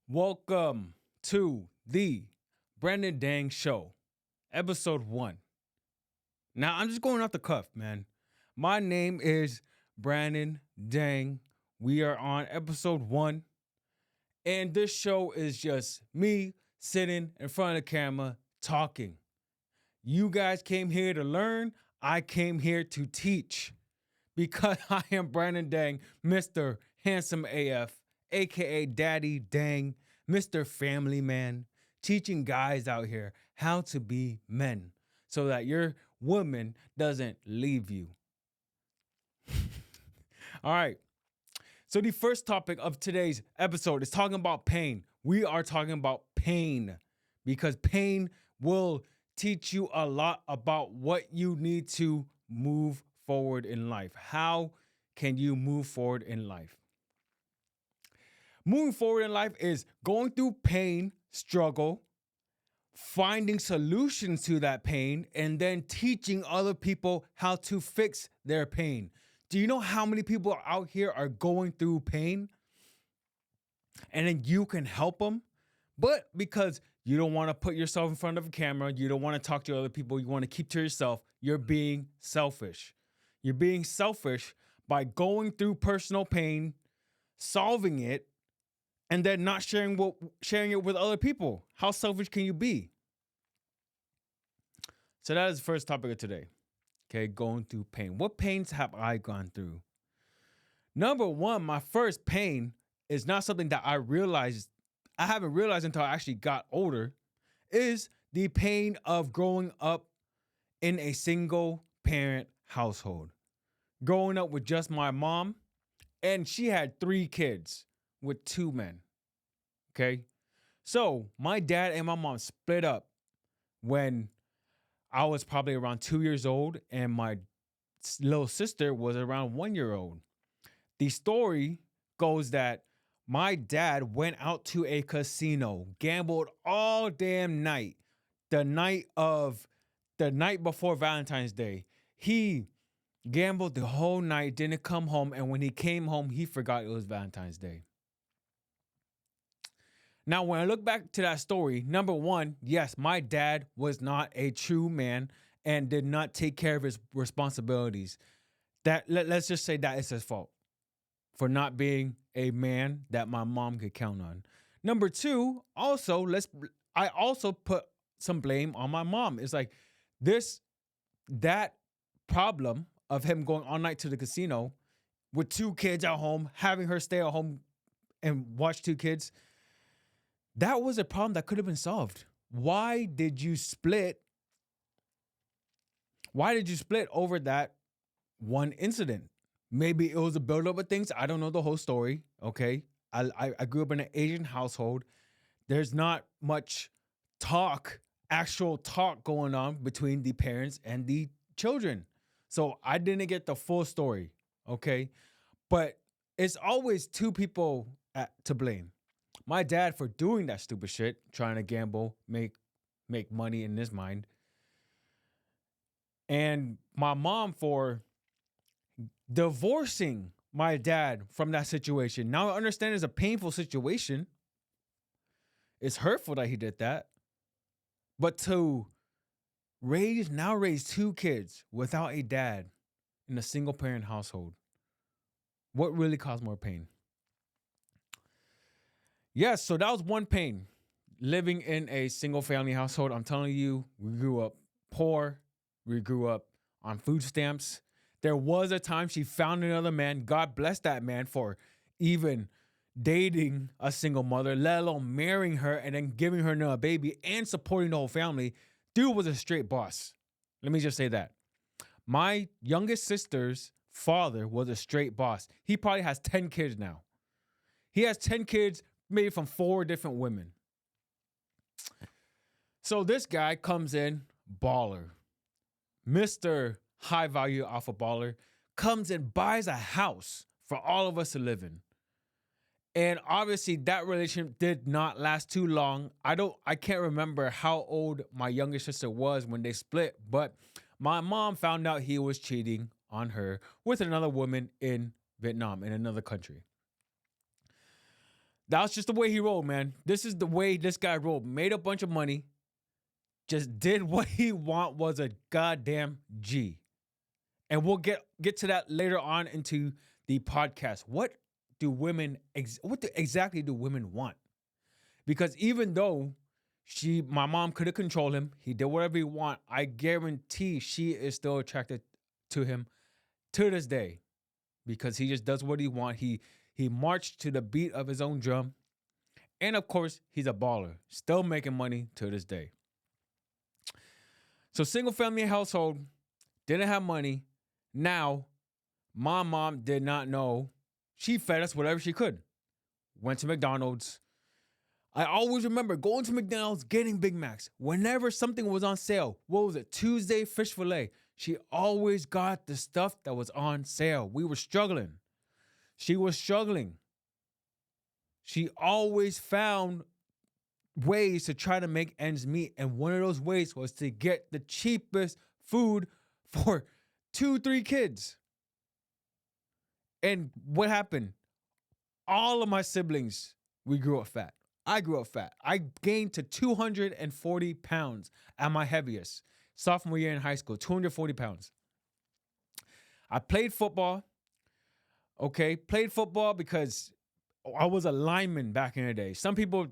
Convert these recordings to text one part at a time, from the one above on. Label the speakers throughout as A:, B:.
A: Welcome to the Brandon Dang Show, episode 1. Now, I'm just going off the cuff, man. My name is Brandon Dang. We are on episode 1, and this show is just me sitting in front of the camera talking. You guys came here to learn, I came here to teach because I am Brandon Dang, Mr. Handsome AF, aka Daddy Dang, Mr. Family Man, teaching guys out here how to be men so that your woman doesn't leave you. All right. So, the first topic of today's episode is talking about pain. We are talking about pain because pain will teach you a lot about what you need to move forward in life. How can you move forward in life? Moving forward in life is going through pain, struggle, finding solutions to that pain, and then teaching other people how to fix their pain. Do you know how many people out here are going through pain? And then you can help them. But because you don't want to put yourself in front of a camera, you don't want to talk to other people, you want to keep to yourself, you're being selfish. You're being selfish by going through personal pain, solving it, and then not sharing it with other people. How selfish can you be? So that is the first topic of today. Okay, going through pain. What pains have I gone through? Number one, my first pain is not something that I haven't realized until I actually got older, is the pain of growing up in a single parent household. Growing up with just my mom, and she had 3 kids with 2 men. Okay. So my dad and my mom split up when I was probably around 2 years old, and my little sister was around 1 year old. The story goes that my dad went out to a casino, gambled all damn night, the night before Valentine's Day. He gambled the whole night, didn't come home, and when he came home, he forgot it was Valentine's Day. Now, when I look back to that story, number one, yes, my dad was not a true man and did not take care of his responsibilities. Let's just say that is his fault for not being a man that my mom could count on. Number two, I also put some blame on my mom. It's like that problem of him going all night to the casino with 2 kids at home, having her stay at home and watch 2 kids. That was a problem that could have been solved. Why did you split? Why did you split over that one incident? Maybe it was a buildup of things. I don't know the whole story. Okay. I grew up in an Asian household. There's not much actual talk going on between the parents and the children. So I didn't get the full story. Okay. But it's always 2 people to blame. My dad for doing that stupid shit, trying to gamble, make money in his mind. And my mom for divorcing my dad from that situation. Now I understand it's a painful situation. It's hurtful that he did that. But to raise 2 kids without a dad in a single parent household, what really caused more pain? Yes, so that was one pain. Living in a single family household, I'm telling you, we grew up poor. We grew up on food stamps. There was a time she found another man. God bless that man for even dating a single mother, let alone marrying her and then giving her another baby and supporting the whole family. Dude was a straight boss. Let me just say that. My youngest sister's father was a straight boss. He probably has 10 kids now. He has 10 kids maybe from 4 different women. So this guy comes in, baller. Mr. High Value Alpha Baller comes and buys a house for all of us to live in. And obviously that relationship did not last too long. I can't remember how old my younger sister was when they split, but my mom found out he was cheating on her with another woman in Vietnam, in another country. That's just the way he rolled, man. This is the way this guy rolled. Made a bunch of money, just did what he want, was a goddamn G. And we'll get to that later on into the podcast. Exactly do women want? Because even though my mom could have controlled him, he did whatever he want. I guarantee she is still attracted to him to this day because he just does what he want. He marched to the beat of his own drum, and of course, he's a baller, still making money to this day. So single family household, didn't have money. Now, my mom did not know. She fed us whatever she could. Went to McDonald's. I always remember going to McDonald's, getting Big Macs. Whenever something was on sale, what was it? Tuesday fish fillet. She always got the stuff that was on sale. We were struggling. She was struggling. She always found ways to try to make ends meet. And one of those ways was to get the cheapest food for 2-3 kids. And what happened? All of my siblings, we grew up fat. I grew up fat. I gained to 240 pounds at my heaviest. Sophomore year in high school, 240 pounds. I played football. Okay, played football because I was a lineman back in the day. Some people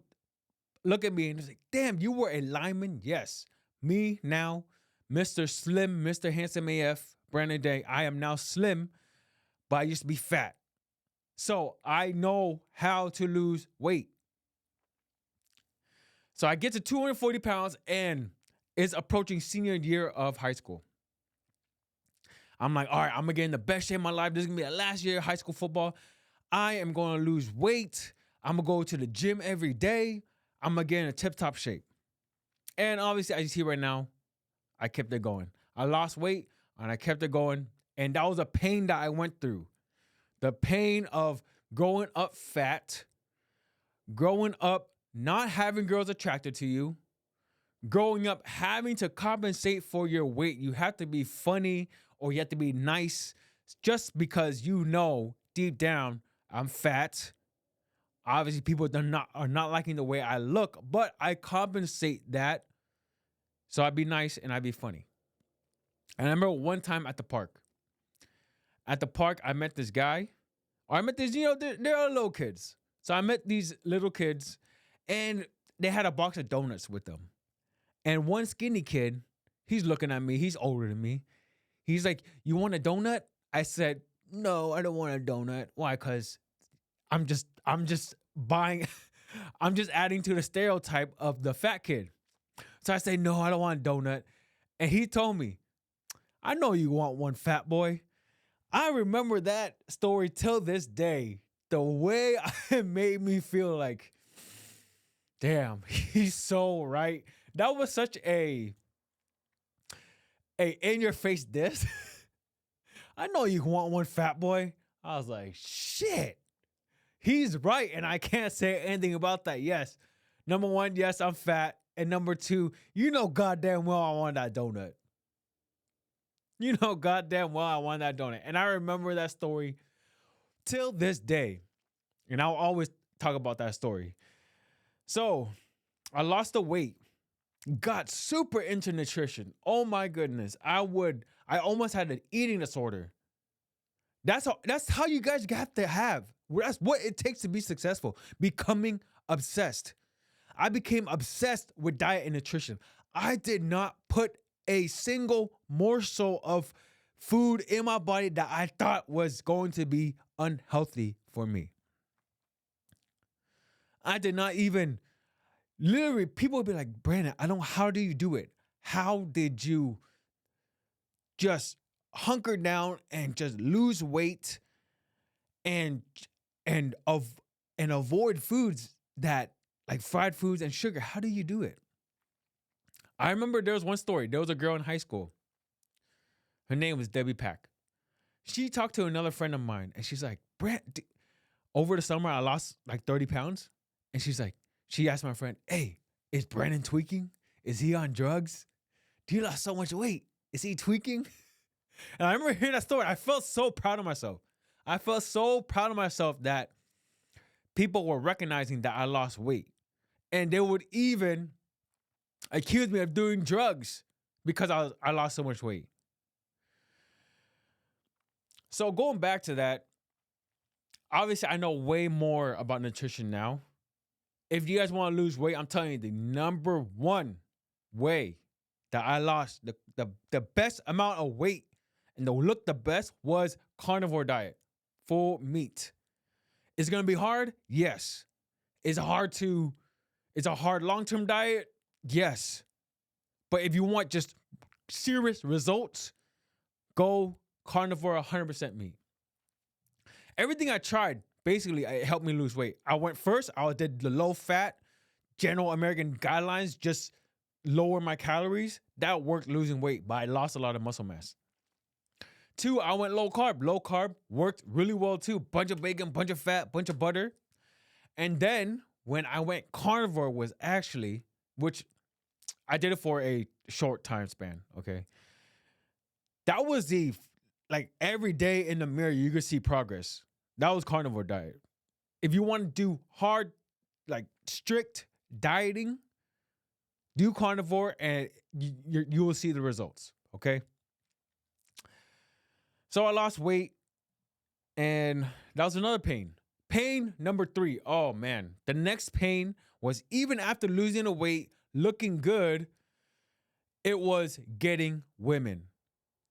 A: look at me and say, damn, you were a lineman? Yes. Me now, Mr. Slim, Mr. Handsome AF, Brandon Day. I am now slim, but I used to be fat. So I know how to lose weight. So I get to 240 pounds and it's approaching senior year of high school. I'm like, all right, I'm going to get in the best shape of my life. This is going to be the last year of high school football. I am going to lose weight. I'm going to go to the gym every day. I'm going to get in a tip-top shape. And obviously, as you see right now, I kept it going. I lost weight and I kept it going. And that was a pain that I went through. The pain of growing up fat, growing up not having girls attracted to you, growing up having to compensate for your weight. You have to be funny or you have to be nice just because you know deep down I'm fat. Obviously, people are not liking the way I look, but I compensate that. So I'd be nice and I'd be funny. And I remember one time at the park. At the park, I met this guy. Or I met these, they're little kids. So I met these little kids and they had a box of donuts with them. And one skinny kid, he's looking at me. He's older than me. He's like, you want a donut? I said, no, I don't want a donut. Why? Because I'm just buying, I'm just adding to the stereotype of the fat kid. So I say, no, I don't want a donut. And he told me, I know you want one, fat boy. I remember that story till this day. The way it made me feel like, damn, he's so right. That was such a in-your-face diss. I know you want one, fat boy. I was like, shit. He's right, and I can't say anything about that. Yes. Number one, yes, I'm fat. And number two, you know goddamn well I want that donut. You know goddamn well I want that donut. And I remember that story till this day. And I'll always talk about that story. So I lost the weight, got super into nutrition. Oh my goodness. I almost had an eating disorder. That's how you guys got to have. That's what it takes to be successful. Becoming obsessed. I became obsessed with diet and nutrition. I did not put a single morsel of food in my body that I thought was going to be unhealthy for me. I did not even, literally, people would be like, Brandon, how do you do it? How did you just hunker down and just lose weight and avoid foods that, like fried foods and sugar? How do you do it? I remember there was one story. There was a girl in high school. Her name was Debbie Pack. She talked to another friend of mine and she's like, over the summer I lost like 30 pounds. And she asked my friend, hey, is Brandon tweaking? Is he on drugs? He lost so much weight. Is he tweaking? And I remember hearing that story. I felt so proud of myself. I felt so proud of myself that people were recognizing that I lost weight. And they would even accuse me of doing drugs because I lost so much weight. So going back to that, obviously I know way more about nutrition now. If you guys want to lose weight, I'm telling you the number one way that I lost the best amount of weight and to look the best was carnivore diet, full meat. It's gonna be hard, yes. It's a hard long-term diet, yes. But if you want just serious results, go carnivore 100% meat. Everything I tried, basically, it helped me lose weight. I went first, I did the low fat, general American guidelines, just lower my calories. That worked losing weight, but I lost a lot of muscle mass. 2, I went low carb. Low carb worked really well too. Bunch of bacon, bunch of fat, bunch of butter. And then when I went carnivore was actually, which I did it for a short time span, okay? That was like every day in the mirror, you could see progress. That was carnivore diet. If you want to do hard, like strict dieting, do carnivore and you will see the results, okay? So I lost weight and that was another pain. Pain number 3. Oh man, the next pain was even after losing the weight, looking good, it was getting women.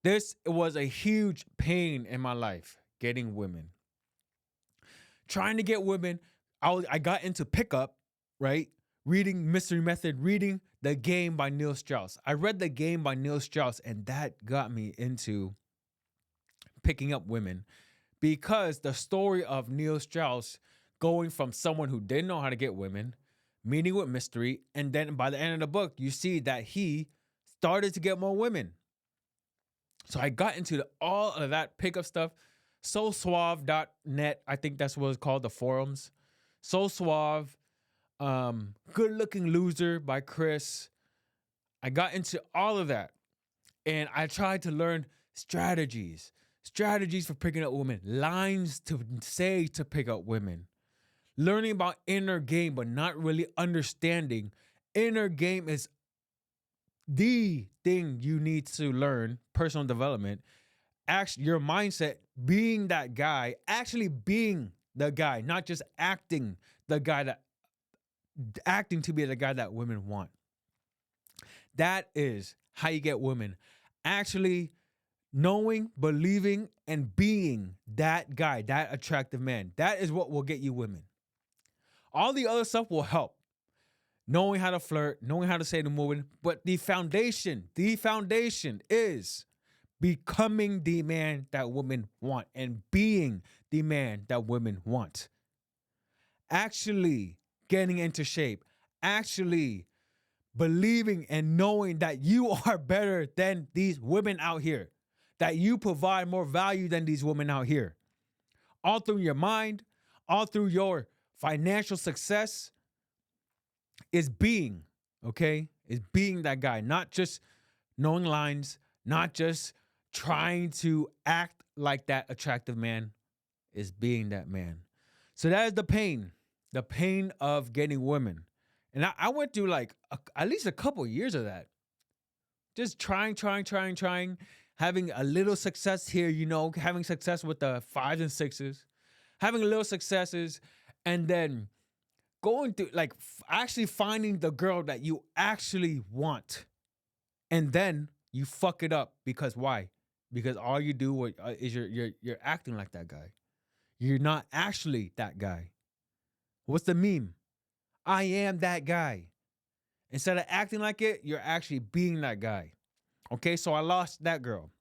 A: This was a huge pain in my life, getting women. Trying to get women, I got into pickup, right? Reading Mystery Method, reading The Game by Neil Strauss. I read The Game by Neil Strauss, and that got me into picking up women because the story of Neil Strauss going from someone who didn't know how to get women, meeting with Mystery, and then by the end of the book, you see that he started to get more women. So I got into all of that pickup stuff. SoSuave.net, I think that's what it's called, the forums. So Suave, Good Looking Loser by Chris. I got into all of that. And I tried to learn strategies for picking up women, lines to say to pick up women, learning about inner game, but not really understanding inner game is the thing you need to learn, personal development, actually your mindset, being that guy, actually being the guy, not just acting to be the guy that women want. That is how you get women. Actually knowing, believing, and being that guy, that attractive man. That is what will get you women. All the other stuff will help. Knowing how to flirt, knowing how to say to women, but the foundation is becoming the man that women want and being the man that women want. Actually getting into shape, actually believing and knowing that you are better than these women out here, that you provide more value than these women out here. All through your mind, all through your financial success, is being, okay? Is being that guy, not just knowing lines, not just trying to act like that attractive man, is being that man. So that is the pain of getting women. And I went through like at least a couple years of that. Just trying, having a little success here, having success with the 5s and 6s, having little successes, and then going through like actually finding the girl that you actually want. And then you fuck it up because why? Because all you do is you're acting like that guy. You're not actually that guy. What's the meme? I am that guy. Instead of acting like it, you're actually being that guy. Okay, so I lost that girl.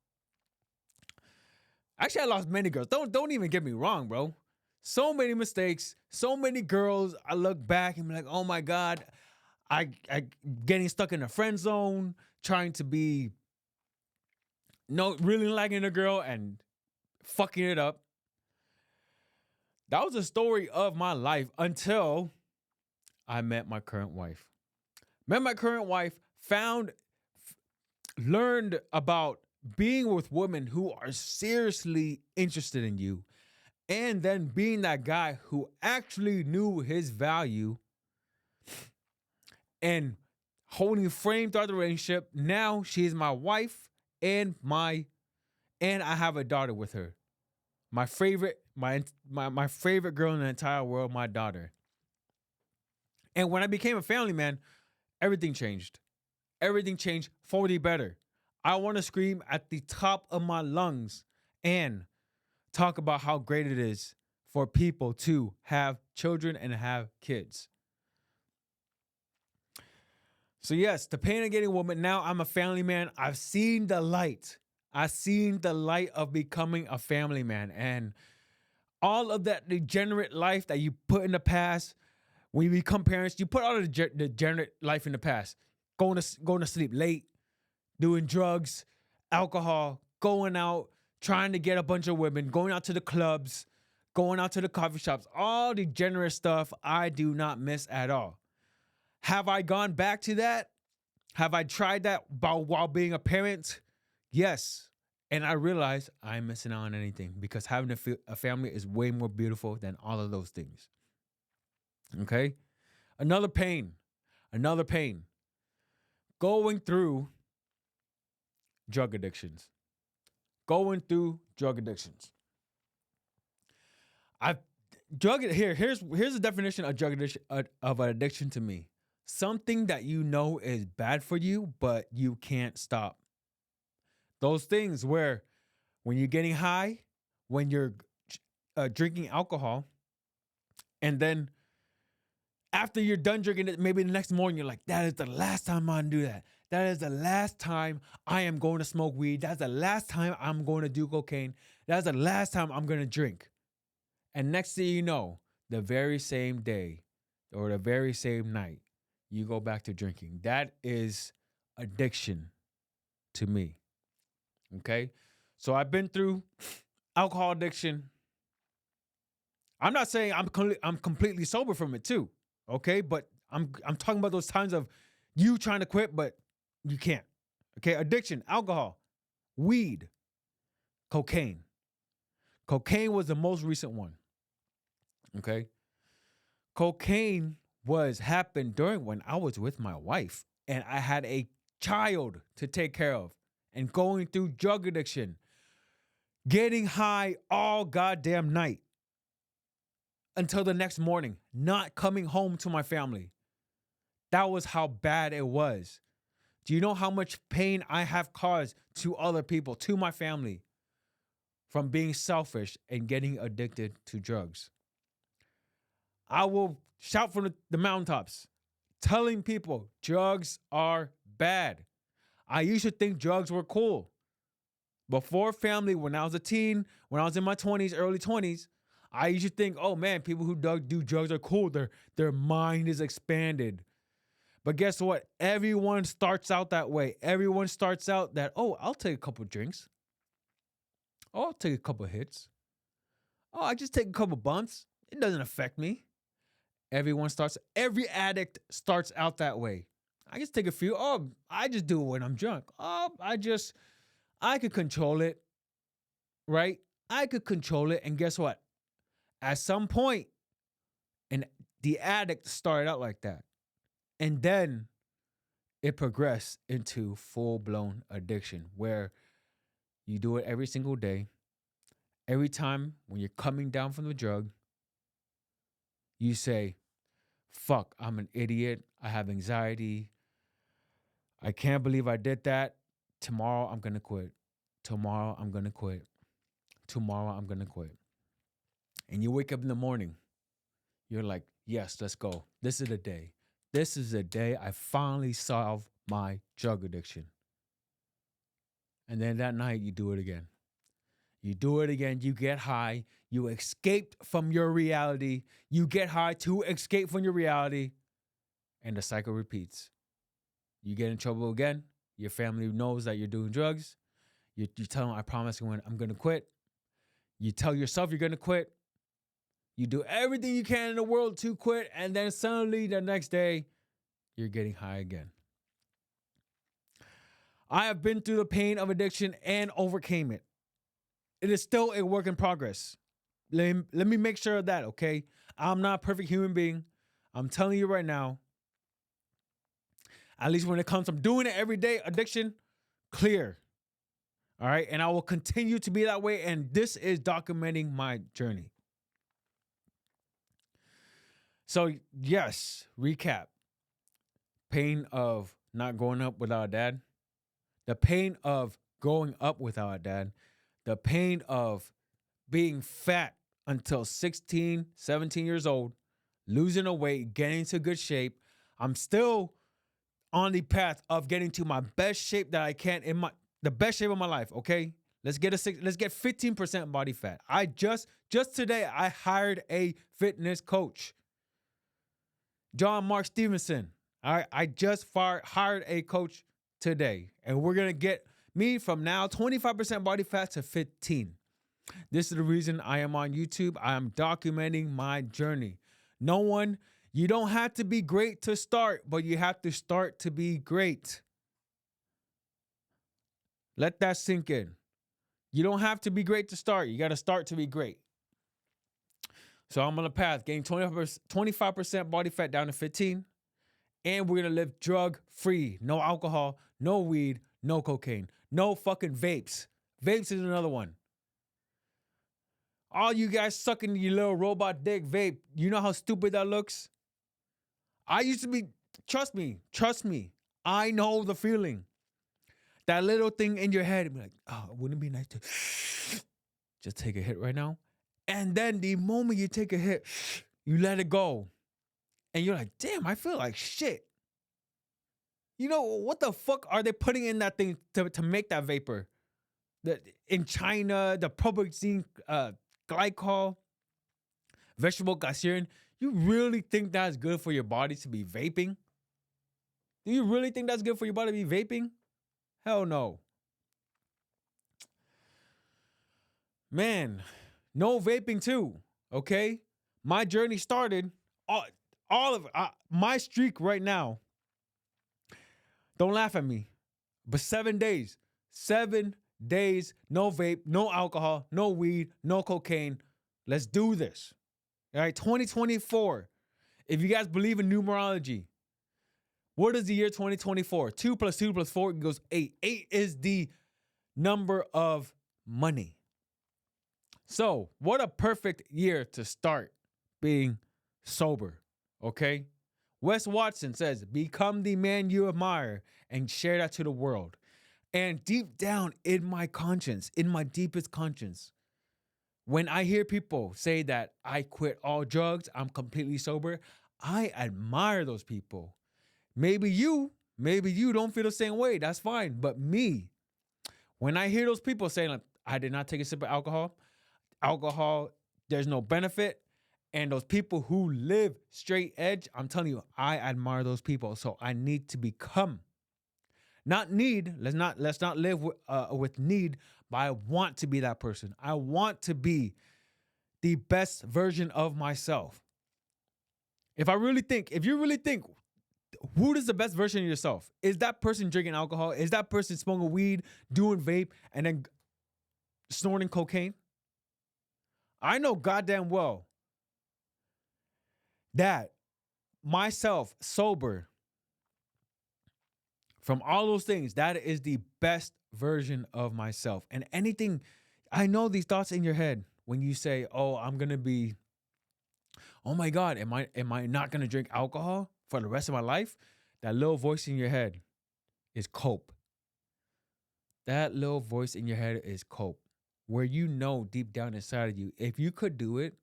A: Actually, I lost many girls. Don't even get me wrong, bro. So many mistakes, so many girls. I look back and be like, oh my God, I getting stuck in a friend zone, trying to be really liking a girl and fucking it up. That was the story of my life until I met my current wife. Met my current wife, learned about being with women who are seriously interested in you and then being that guy who actually knew his value and holding frame throughout the relationship. Now she is my wife and I have a daughter with her. My favorite, my favorite girl in the entire world, my daughter. And when I became a family man, everything changed. Everything changed for the better. I want to scream at the top of my lungs and talk about how great it is for people to have children and have kids. So yes, the pain of getting a woman. Now I'm a family man. I've seen the light. I've seen the light of becoming a family man, and all of that degenerate life that you put in the past. When you become parents, you put all the degenerate life in the past. Going to sleep late, doing drugs, alcohol, going out, trying to get a bunch of women, going out to the clubs, going out to the coffee shops, all the generous stuff I do not miss at all. Have I gone back to that? Have I tried that while being a parent? Yes. And I realize I'm missing out on anything because having a family is way more beautiful than all of those things. Okay? Another pain. Going through drug addictions. I've here's the definition of drug addiction of an addiction to me. Something that you know is bad for you, but you can't stop. Those things where when you're getting high, when you're drinking alcohol, and then after you're done drinking it, maybe the next morning, you're like, that is the last time I'm gonna do that. That is the last time I am going to smoke weed. That's the last time I'm going to do cocaine. That's the last time I'm gonna drink. And next thing you know, the very same day or the very same night, you go back to drinking. That is addiction to me. Okay? So I've been through alcohol addiction. I'm not saying I'm completely sober from it too. Okay? But I'm talking about those times of you trying to quit, but you can't. Okay? Addiction, alcohol, weed, cocaine. Cocaine was the most recent one. Okay? Cocaine happened during when I was with my wife and I had a child to take care of and going through drug addiction, getting high all goddamn night until the next morning, not coming home to my family. That was how bad it was. Do you know how much pain I have caused to other people, to my family, from being selfish and getting addicted to drugs? I will shout from the mountaintops, telling people drugs are bad. I used to think drugs were cool. Before family, when I was a teen, when I was in my 20s, early 20s, I used to think, oh man, people who do drugs are cool. Their mind is expanded. But guess what? Everyone starts out that way. Everyone starts out that, oh, I'll take a couple drinks. Oh, I'll take a couple hits. Oh, I just take a couple bumps. It doesn't affect me. Every addict starts out that way. I just take a few. Oh, I just do it when I'm drunk. Oh, I could control it, right? I could control it. And guess what? At some point, and the addict started out like that. And then it progressed into full-blown addiction where you do it every single day. Every time when you're coming down from the drug, you say, fuck, I'm an idiot. I have anxiety. I can't believe I did that. Tomorrow I'm going to quit. Tomorrow I'm going to quit. Tomorrow I'm going to quit. And you wake up in the morning. You're like, yes, let's go. This is the day. This is the day I finally solve my drug addiction. And then that night you do it again. You do it again. You get high. You escaped from your reality. You get high to escape from your reality. And the cycle repeats. You get in trouble again. Your family knows that you're doing drugs. You tell them, I promise you I'm going to quit. You tell yourself you're going to quit. You do everything you can in the world to quit. And then suddenly the next day, you're getting high again. I have been through the pain of addiction and overcame it. It is still a work in progress. let me make sure of that, okay? I'm not a perfect human being. I'm telling you right now, at least when it comes to doing it every day, addiction, clear. All right. And I will continue to be that way. And this is documenting my journey. So, yes, recap: pain of not growing up without a dad, the pain of growing up without a dad, the pain of being fat until 16, 17 years old, losing a weight, getting into good shape. I'm still on the path of getting to my best shape that I can in the best shape of my life. Okay, let's get 15% body fat. I just today I hired a fitness coach, John Mark Stevenson. All right, I just hired a coach today, and we're gonna get me from now 25% body fat to 15. This is the reason I am on YouTube. I am documenting my journey. No one, you don't have to be great to start, but you have to start to be great. Let that sink in. You don't have to be great to start. You got to start to be great. So I'm on a path, getting 25% body fat down to 15. And we're going to live drug free. No alcohol, no weed, no cocaine, no fucking vapes. Vapes is another one. All you guys sucking your little robot dick vape, you know how stupid that looks? I used to be, trust me, I know the feeling. That little thing in your head, be like, oh, wouldn't it be nice to just take a hit right now? And then the moment you take a hit, you let it go. And you're like, damn, I feel like shit. You know, what the fuck are they putting in that thing to make that vapor? In China, the propylene glycol, vegetable glycerin. You really think that's good for your body to be vaping? Do you really think that's good for your body to be vaping? Hell no. Man, no vaping too, okay? My journey started, all of my streak right now, don't laugh at me, but 7 days. 7 days, no vape, no alcohol, no weed, no cocaine. Let's do this. All right, 2024. If you guys believe in numerology, what is the year 2024? 2 plus 2 plus 4 equals 8. 8 is the number of money. So, what a perfect year to start being sober, okay? Wes Watson says, become the man you admire and share that to the world. And deep down in my conscience, in my deepest conscience, when I hear people say that I quit all drugs, I'm completely sober, I admire those people. Maybe you don't feel the same way. That's fine. But me, when I hear those people saying, like, I did not take a sip of alcohol, there's no benefit. And those people who live straight edge, I'm telling you, I admire those people. So I need to become, not need. Let's not live with need, but I want to be that person. I want to be the best version of myself. If you really think, who is the best version of yourself? Is that person drinking alcohol? Is that person smoking weed, doing vape, and then snorting cocaine? I know goddamn well that myself, sober, from all those things, that is the best version of myself. And anything, I know these thoughts in your head when you say, oh, I'm going to be, oh my God, am I not going to drink alcohol for the rest of my life? That little voice in your head is cope. That little voice in your head is cope, where you know deep down inside of you, if you could do it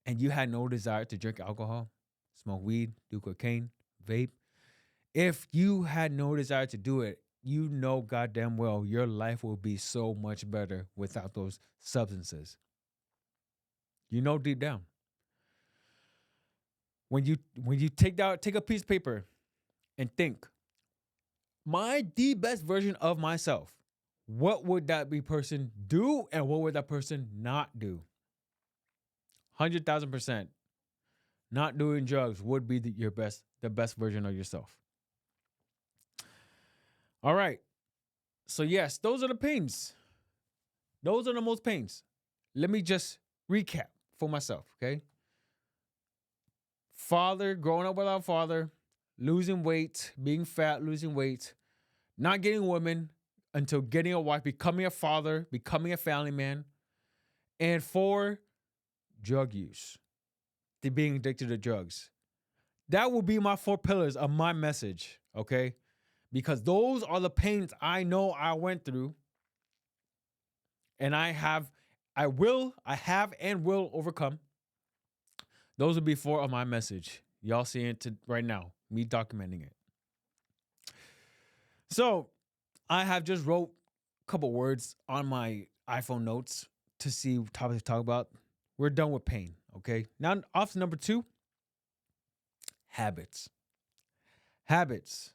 A: and you had no desire to drink alcohol, smoke weed, do cocaine, vape, if you had no desire to do it, you know goddamn well your life will be so much better without those substances. You know deep down. When you take a piece of paper and think, the best version of myself, what would that be person do and what would that person not do? 100,000%. Not doing drugs would be the best version of yourself. All right. So yes, those are the pains. Those are the most pains. Let me just recap for myself, okay? Father, growing up without father, losing weight, being fat, losing weight, not getting women until getting a wife, becoming a father, becoming a family man, and 4, drug use, the being addicted to drugs. That will be my 4 pillars of my message, okay? Because those are the pains I know I went through, and I have and will overcome. Those will be 4 of my message. Y'all seeing it right now, me documenting it. So I have just wrote a couple words on my iPhone notes to see topics to talk about. We're done with pain, okay? Now, option number 2, habits. Habits.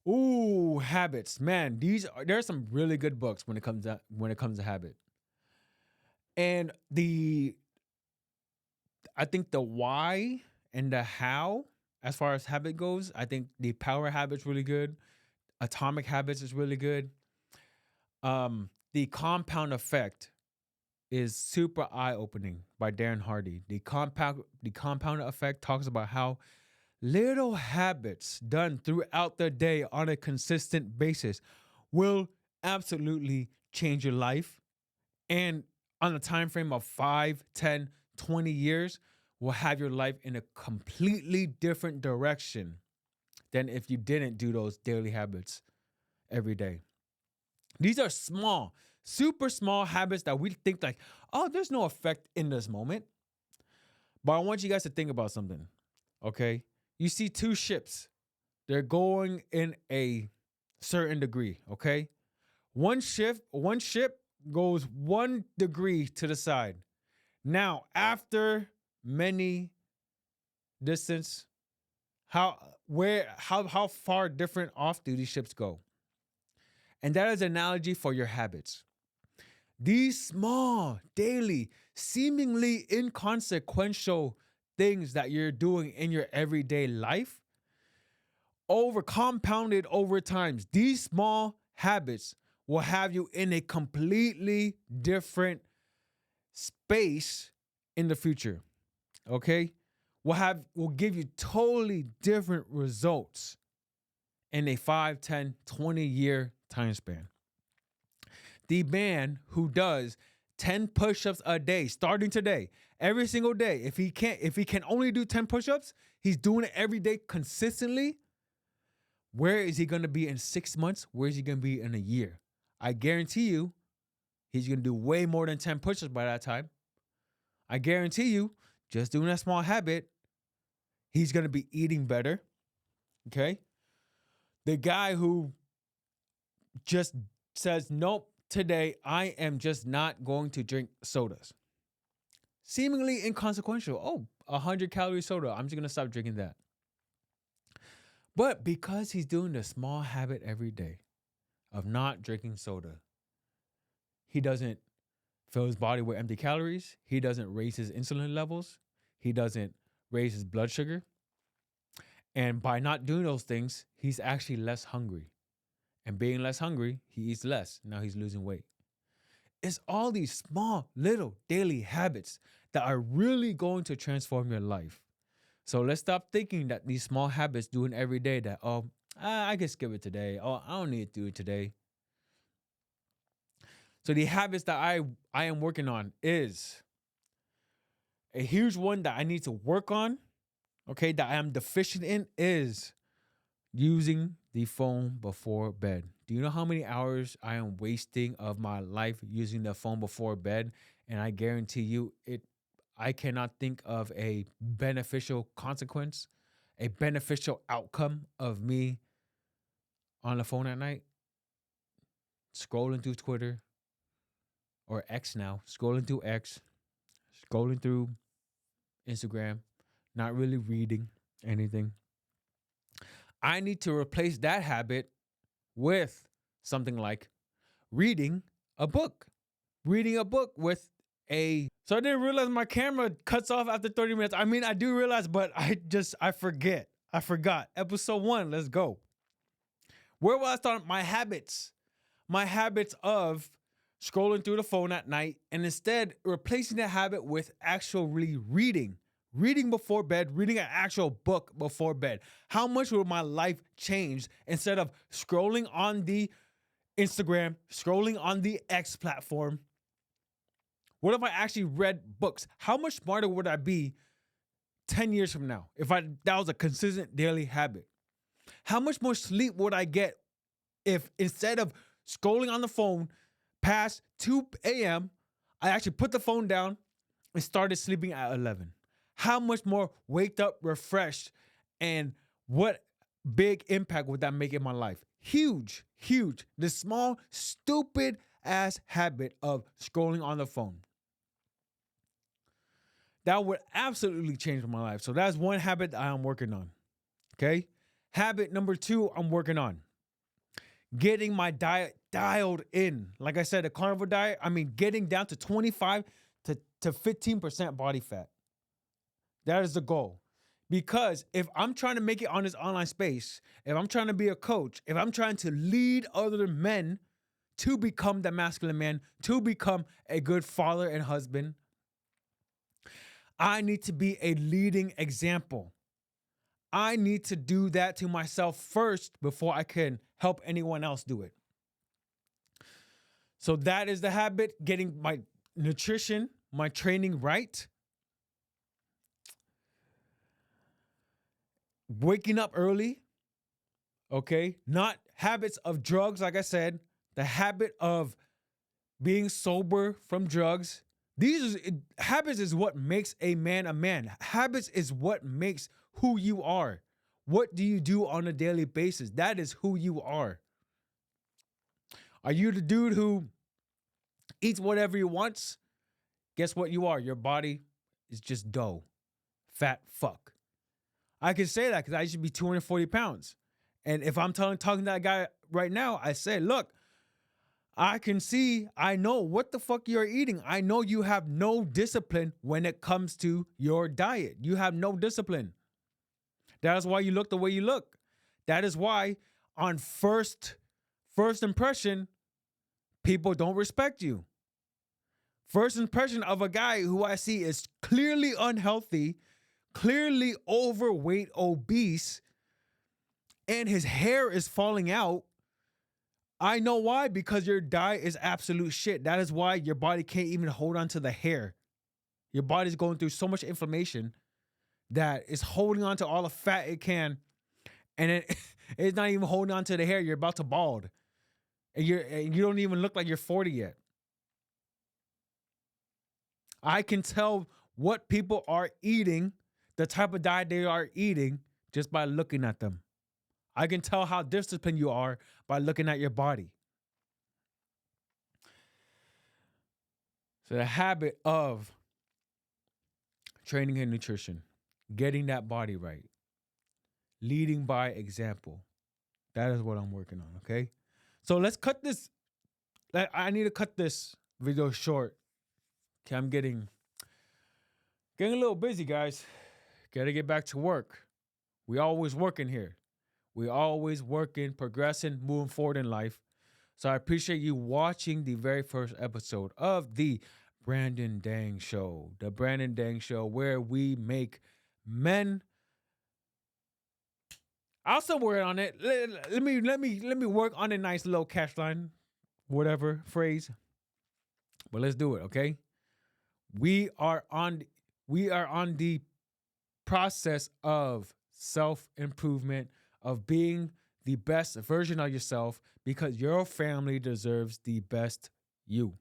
A: Ooh, habits. Man, there are some really good books when it comes to habit. And I think the why and the how, as far as habit goes, I think the Power Habit's really good. Atomic Habits is really good. The Compound Effect is super eye-opening by Darren Hardy. The compound effect talks about how little habits done throughout the day on a consistent basis will absolutely change your life. And on a time frame of 5, 10, 20 years, will have your life in a completely different direction than if you didn't do those daily habits every day. These are small, super small habits that we think like, oh, there's no effect in this moment. But I want you guys to think about something, okay? You see 2 ships. They're going in a certain degree, okay? One ship goes 1 degree to the side. Now, after many distance, how far different off do these ships go? And that is an analogy for your habits. These small, daily, seemingly inconsequential things that you're doing in your everyday life, compounded over times, these small habits will have you in a completely different space in the future. Okay? Will give you totally different results in a 5, 10, 20-year time span. The man who does 10 push-ups a day, starting today, every single day, if he can only do 10 push-ups, he's doing it every day consistently. Where is he going to be in 6 months? Where is he going to be in a year? I guarantee you, he's going to do way more than 10 push-ups by that time. I guarantee you, just doing that small habit, he's going to be eating better. Okay? The guy who just says, nope, today I am just not going to drink sodas. Seemingly inconsequential. Oh, 100-calorie soda. I'm just going to stop drinking that. But because he's doing the small habit every day of not drinking soda, he doesn't fill his body with empty calories. He doesn't raise his insulin levels. He doesn't raise his blood sugar. And by not doing those things, he's actually less hungry. And being less hungry, he eats less. Now he's losing weight. It's all these small, little daily habits that are really going to transform your life. So let's stop thinking that these small habits doing every day that, I can skip it today. Oh, I don't need to do it today. So the habits that I am working on is a huge one that I need to work on, okay, that I am deficient in is using the phone before bed. Do you know how many hours I am wasting of my life using the phone before bed? And I guarantee you I cannot think of a beneficial consequence, a beneficial outcome of me on the phone at night, scrolling through Twitter or X now, scrolling through X, scrolling through Instagram, not really reading anything. I need to replace that habit with something like reading a book with so I didn't realize my camera cuts off after 30 minutes. I mean, I do realize, but I forget. I forgot. Episode 1, let's go. Where will I start? My habits of scrolling through the phone at night, and instead replacing that habit with actually reading before bed, reading an actual book before bed. How much would my life change instead of scrolling on the Instagram, scrolling on the X platform? What if I actually read books? How much smarter would I be 10 years from now if that was a consistent daily habit? How much more sleep would I get if instead of scrolling on the phone past 2 a.m., I actually put the phone down and started sleeping at 11? How much more waked up, refreshed, and what big impact would that make in my life? Huge, huge. The small, stupid ass habit of scrolling on the phone. That would absolutely change my life. So that's one habit that I'm working on. Okay. Habit number 2, I'm working on getting my diet dialed in. Like I said, a carnivore diet, I mean, getting down to 25 to 15% body fat. That is the goal. Because if I'm trying to make it on this online space, if I'm trying to be a coach, if I'm trying to lead other men to become the masculine man, to become a good father and husband, I need to be a leading example. I need to do that to myself first before I can help anyone else do it. So that is the habit, getting my nutrition, my training right. Waking up early, okay? Not habits of drugs, like I said, the habit of being sober from drugs. Habits is what makes a man a man. Habits is what makes who you are. What do you do on a daily basis? That is who you are. Are you the dude who eats whatever he wants? Guess what you are? Your body is just dough. Fat fuck. I can say that because I should be 240 pounds. And if I'm talking to that guy right now, I say, look, I know what the fuck you're eating. I know you have no discipline when it comes to your diet. You have no discipline. That is why you look the way you look. That is why on first impression, people don't respect you. First impression of a guy who I see is clearly unhealthy, clearly overweight, obese, and his hair is falling out. I know why, because your diet is absolute shit. That is why your body can't even hold on to the hair. Your body's going through so much inflammation that it's holding on to all the fat it can, and it's not even holding on to the hair. You're about to bald, and you don't even look like you're 40 yet. I can tell what people are eating, the type of diet they are eating, just by looking at them. I can tell how disciplined you are by looking at your body. So the habit of training and nutrition, getting that body right, leading by example. That is what I'm working on, okay? So let's cut this. I need to cut this video short. Okay, I'm getting a little busy, guys. Gotta get back to work. We always working here. We always working, progressing, moving forward in life. So I appreciate you watching the very first episode of the Brandon Dang Show. The Brandon Dang Show, where we make men. I'll still work on it. Let me work on a nice little catch line, whatever phrase. But let's do it, okay? We are on the process of self-improvement, of being the best version of yourself, because your family deserves the best you.